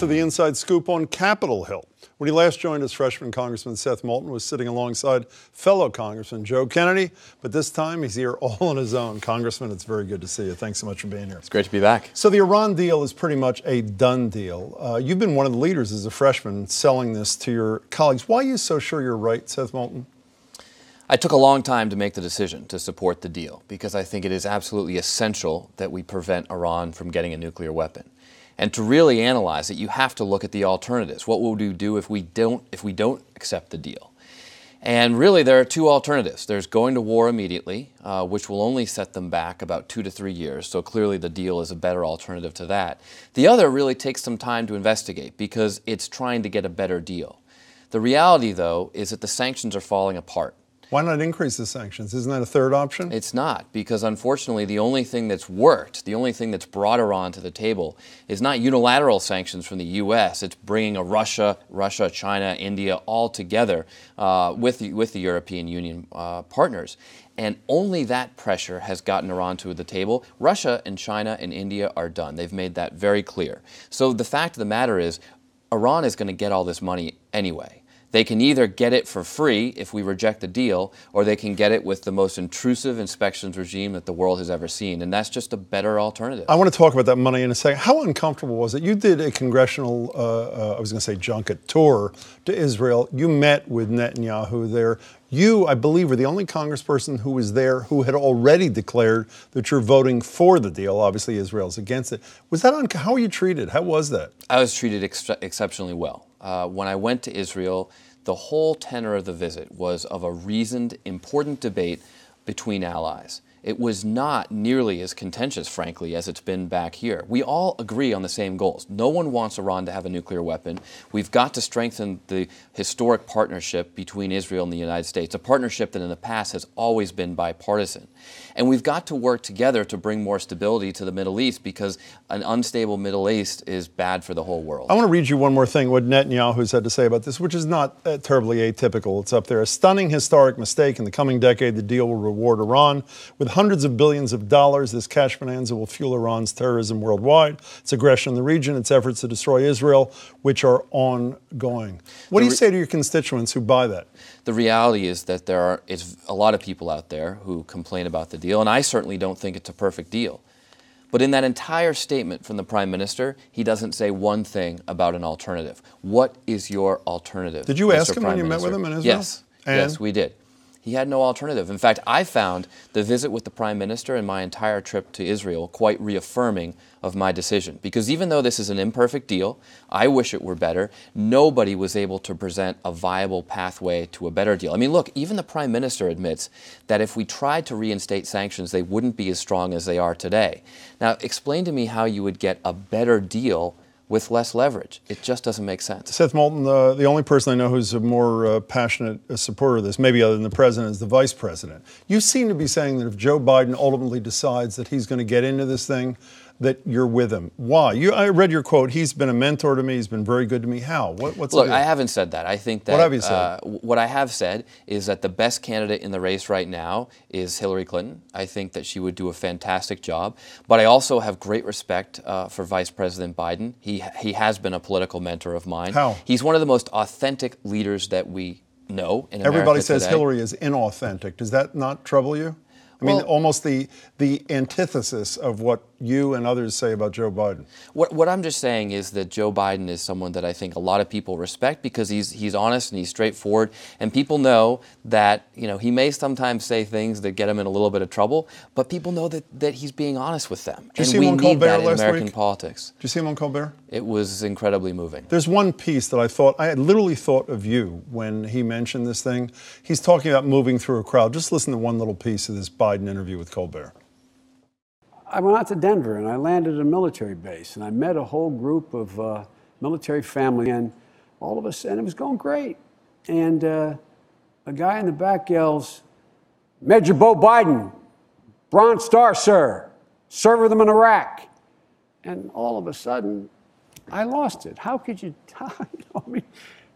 to the Inside Scoop on Capitol Hill. When he last joined us, freshman Congressman Seth Moulton was sitting alongside fellow Congressman Joe Kennedy, but this time he's here all on his own. Congressman, it's very good to see you. Thanks so much for being here. It's great to be back. So the Iran deal is pretty much a done deal. You've been one of the leaders as a freshman selling this to your colleagues. Why are you so sure you're right, Seth Moulton? I took a long time to make the decision to support the deal because I think it is absolutely essential that we prevent Iran from getting a nuclear weapon. And to really analyze it, you have to look at the alternatives. What will we do if we don't accept the deal? And really, there are two alternatives. There's going to war immediately, which will only set them back about 2 to 3 years. So clearly, the deal is a better alternative to that. The other really takes some time to investigate because it's trying to get a better deal. The reality, though, is that the sanctions are falling apart. Why not increase the sanctions? Isn't that a third option? It's not, because unfortunately the only thing that's worked, the only thing that's brought Iran to the table is not unilateral sanctions from the U.S. It's bringing Russia, China, India all together with the European Union partners. And only that pressure has gotten Iran to the table. Russia and China and India are done. They've made that very clear. So the fact of the matter is, Iran is going to get all this money anyway. They can either get it for free if we reject the deal, or they can get it with the most intrusive inspections regime that the world has ever seen, and that's just a better alternative. I want to talk about that money in a second. How uncomfortable was it? You did a congressional, I was going to say junket tour to Israel. You met with Netanyahu there. You, I believe, were the only congressperson who was there who had already declared that you're voting for the deal. Obviously, Israel's against it. Was that how were you treated? How was that? I was treated exceptionally well. When I went to Israel, the whole tenor of the visit was of a reasoned, important debate between allies. It was not nearly as contentious, frankly, as it's been back here. We all agree on the same goals. No one wants Iran to have a nuclear weapon. We've got to strengthen the historic partnership between Israel and the United States, a partnership that in the past has always been bipartisan. And we've got to work together to bring more stability to the Middle East because an unstable Middle East is bad for the whole world. I want to read you one more thing, what Netanyahu's had to say about this, which is not terribly atypical. It's up there. A stunning historic mistake. In the coming decade, the deal will reward Iran with hundreds of billions of dollars. This cash bonanza will fuel Iran's terrorism worldwide, its aggression in the region, its efforts to destroy Israel, which are ongoing. What do you say to your constituents who buy that? The reality is that there is a lot of people out there who complain about the deal, and I certainly don't think it's a perfect deal. But in that entire statement from the Prime Minister, he doesn't say one thing about an alternative. What is your alternative? Did you ask him when you met with him in Israel? Yes. Yes, we did. He had no alternative. In fact, I found the visit with the Prime Minister and my entire trip to Israel quite reaffirming of my decision. Because even though this is an imperfect deal, I wish it were better, nobody was able to present a viable pathway to a better deal. I mean, look, even the Prime Minister admits that if we tried to reinstate sanctions, they wouldn't be as strong as they are today. Now, explain to me how you would get a better deal with less leverage. It just doesn't make sense. Seth Moulton, the only person I know who's a more passionate supporter of this, maybe other than the president, is the vice president. You seem to be saying that if Joe Biden ultimately decides that he's going to get into this thing, that you're with him. Why? I read your quote. He's been a mentor to me. He's been very good to me. How? What's Look, I haven't said that. I think that what have you said? What I have said is that the best candidate in the race right now is Hillary Clinton. I think that she would do a fantastic job. But I also have great respect for Vice President Biden. He has been a political mentor of mine. How? He's one of the most authentic leaders that we know in America Everybody says today. Hillary is inauthentic. Does that not trouble you? I mean, almost the antithesis of what you and others say about Joe Biden. What I'm just saying is that Joe Biden is someone that I think a lot of people respect because he's honest and he's straightforward, and people know that he may sometimes say things that get him in a little bit of trouble, but people know that he's being honest with them. Did you see him on Colbert last week? In American politics. Did you see him on Colbert? It was incredibly moving. There's one piece that I had literally thought of you when he mentioned this thing. He's talking about moving through a crowd. Just listen to one little piece of this Biden interview with Colbert. I went out to Denver and I landed at a military base and I met a whole group of military family and all of us, and it was going great. And a guy in the back yells, "Major Bo Biden, Bronze Star, sir, served with them in Iraq." And all of a sudden, I lost it. How could you? I mean,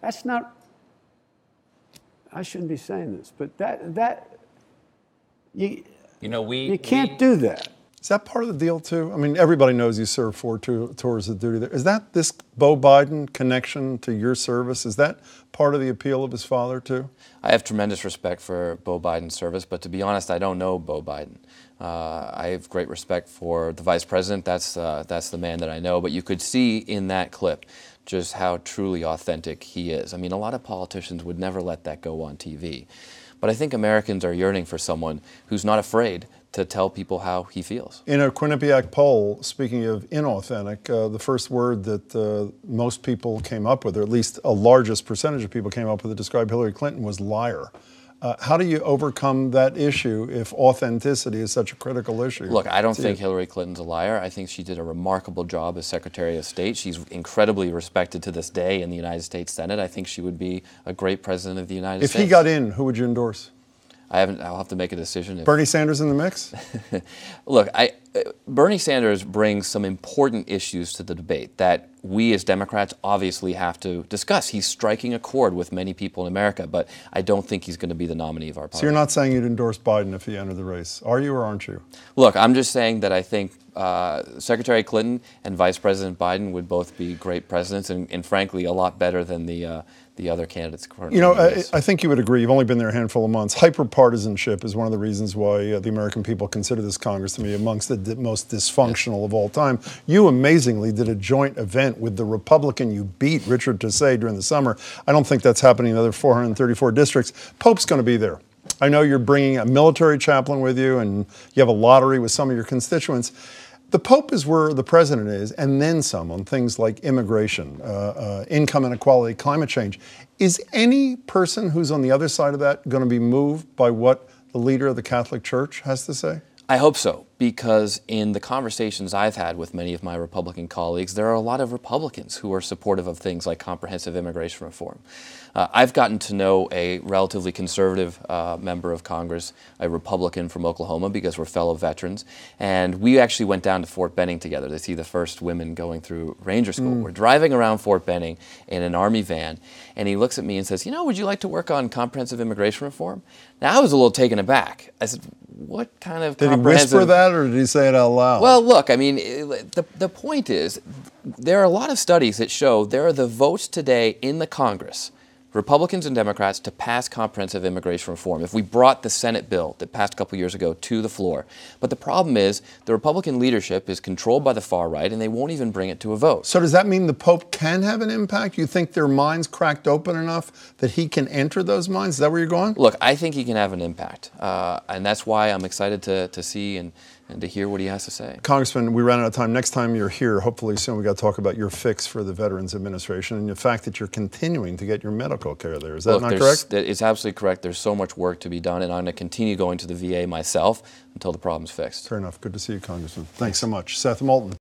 that's not. I shouldn't be saying this, but you can't do that. Is that part of the deal too? I mean, everybody knows you served 4 tours of duty there. Is that this Beau Biden connection to your service? Is that part of the appeal of his father too? I have tremendous respect for Beau Biden's service, but to be honest, I don't know Beau Biden. I have great respect for the vice president. That's the man that I know. But you could see in that clip just how truly authentic he is. I mean, a lot of politicians would never let that go on TV. But I think Americans are yearning for someone who's not afraid to tell people how he feels. In a Quinnipiac poll, speaking of inauthentic, the first word that most people came up with, or at least a largest percentage of people came up with to describe Hillary Clinton, was liar. How do you overcome that issue if authenticity is such a critical issue? Look, I don't think Hillary Clinton's a liar. I think she did a remarkable job as Secretary of State. She's incredibly respected to this day in the United States Senate. I think she would be a great president of the United States. If he got in, who would you endorse? I'll have to make a decision. Bernie Sanders in the mix? Look, Bernie Sanders brings some important issues to the debate that we as Democrats obviously have to discuss. He's striking a chord with many people in America, but I don't think he's going to be the nominee of our party. So you're not saying you'd endorse Biden if he entered the race, are you or aren't you? Look, I'm just saying that I think Secretary Clinton and Vice President Biden would both be great presidents and frankly, a lot better than the other candidates currently. You know, I think you would agree. You've only been there a handful of months. Hyper-partisanship is one of the reasons why the American people consider this Congress to be amongst the most dysfunctional of all time. You amazingly did a joint event with the Republican you beat, Richard Tassay, during the summer. I don't think that's happening in the other 434 districts. Pope's going to be there. I know you're bringing a military chaplain with you, and you have a lottery with some of your constituents. The Pope is where the president is, and then some on things like immigration, income inequality, climate change. Is any person who's on the other side of that going to be moved by what the leader of the Catholic Church has to say? I hope so, because in the conversations I've had with many of my Republican colleagues, there are a lot of Republicans who are supportive of things like comprehensive immigration reform. I've gotten to know a relatively conservative member of Congress, a Republican from Oklahoma, because we're fellow veterans, and we actually went down to Fort Benning together to see the first women going through Ranger School. We're driving around Fort Benning in an Army van, and he looks at me and says, "You know, would you like to work on comprehensive immigration reform?" Now, I was a little taken aback. I said, "What kind of comprehensive..." Did he whisper that, or did he say it out loud? Well, look, I mean, the point is, there are a lot of studies that show there are the votes today in the Congress, Republicans and Democrats, to pass comprehensive immigration reform. If we brought the Senate bill that passed a couple years ago to the floor. But the problem is the Republican leadership is controlled by the far right, and they won't even bring it to a vote. So does that mean the Pope can have an impact? You think their minds cracked open enough that he can enter those minds? Is that where you're going? Look, I think he can have an impact, and that's why I'm excited to see and to hear what he has to say. Congressman, we ran out of time. Next time you're here, hopefully soon, we got to talk about your fix for the Veterans Administration and the fact that you're continuing to get your medical care there. Is that not correct? It's absolutely correct. There's so much work to be done, and I'm going to continue going to the VA myself until the problem's fixed. Fair enough. Good to see you, Congressman. Thanks so much. Seth Moulton.